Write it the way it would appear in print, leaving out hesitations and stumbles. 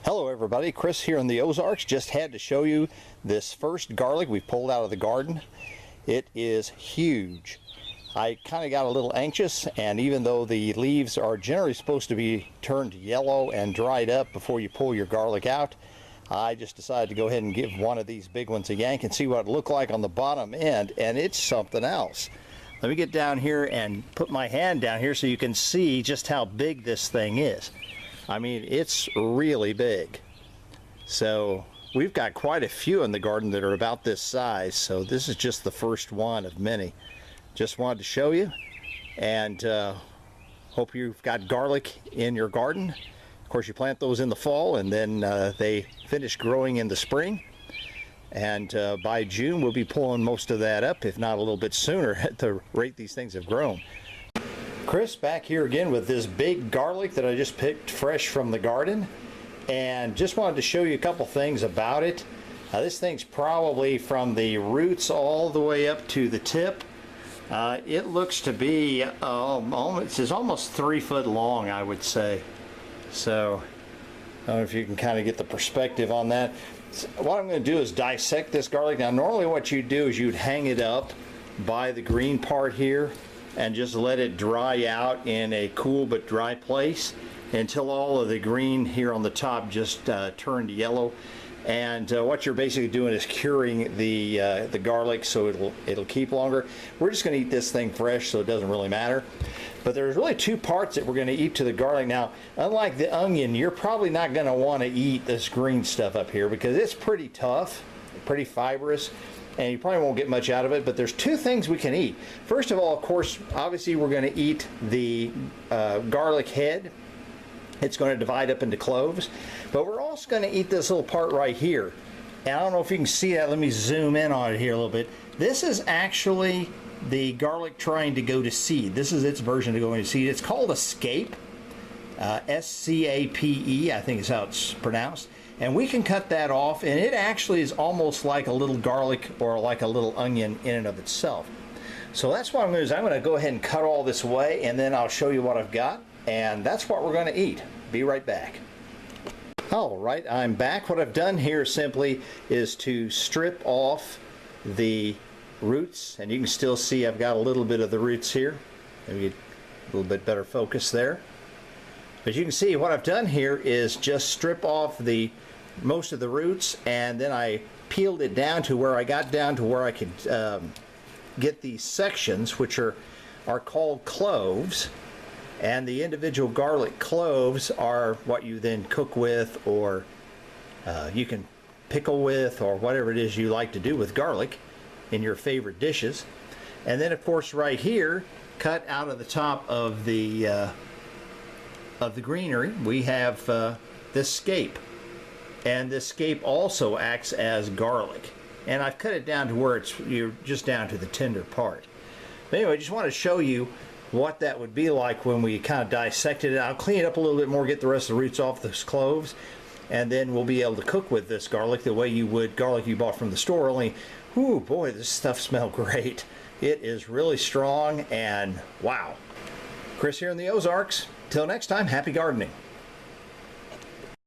Hello everybody, Chris here in the Ozarks. Just had to show you this first garlic we pulled out of the garden. It is huge. I kind of got a little anxious, and even though the leaves are generally supposed to be turned yellow and dried up before you pull your garlic out, I just decided to go ahead and give one of these big ones a yank and see what it looked like on the bottom end, and it's something else. Let me get down here and put my hand down here so you can see just how big this thing is. I mean, it's really big. So we've got quite a few in the garden that are about this size, so this is just the first one of many. Just wanted to show you, and hope you've got garlic in your garden. Of course, you plant those in the fall, and then they finish growing in the spring. And by June, we'll be pulling most of that up, if not a little bit sooner, at the rate these things have grown. Chris back here again with this big garlic that I just picked fresh from the garden, and just wanted to show you a couple things about it. This thing's probably from the roots all the way up to the tip. It looks to be it's almost 3 foot long, I would say. So I don't know if you can kind of get the perspective on that. What I'm going to do is dissect this garlic. Now normally what you'd do is you'd hang it up by the green part here and just let it dry out in a cool but dry place until all of the green here on the top just turned yellow. And what you're basically doing is curing the garlic so it'll keep longer. We're just going to eat this thing fresh, so it doesn't really matter. But there's really two parts that we're going to eat to the garlic. Now, unlike the onion, you're probably not going to want to eat this green stuff up here because it's pretty tough, pretty fibrous, and you probably won't get much out of it. But there's two things we can eat. First of all, of course, obviously we're going to eat the garlic head. It's going to divide up into cloves, but we're also going to eat this little part right here. And I don't know if you can see that. Let me zoom in on it here a little bit. This is actually the garlic trying to go to seed. This is its version of going to seed. It's called a scape, S-C-A-P-E, I think is how it's pronounced. And we can cut that off, and it actually is almost like a little garlic or like a little onion in and of itself. So that's what I'm going to do is I'm going to go ahead and cut all this away, and then I'll show you what I've got. And that's what we're going to eat. Be right back. All right, I'm back. What I've done here simply is to strip off the roots, and you can still see I've got a little bit of the roots here. Maybe a little bit better focus there. But you can see what I've done here is just strip off most of the roots, and then I peeled it down to where I got down to where I could get these sections, which are called cloves. And the individual garlic cloves are what you then cook with, or you can pickle with, or whatever it is you like to do with garlic in your favorite dishes. And then of course right here, cut out of the top of the greenery, we have this scape. And this scape also acts as garlic. And I've cut it down to where you're just down to the tender part. But anyway, I just want to show you what that would be like when we kind of dissected it. I'll clean it up a little bit more, get the rest of the roots off those cloves, and then we'll be able to cook with this garlic the way you would garlic you bought from the store. Only, whoo, boy, this stuff smells great. It is really strong, and wow. Chris here in the Ozarks. Till next time, happy gardening.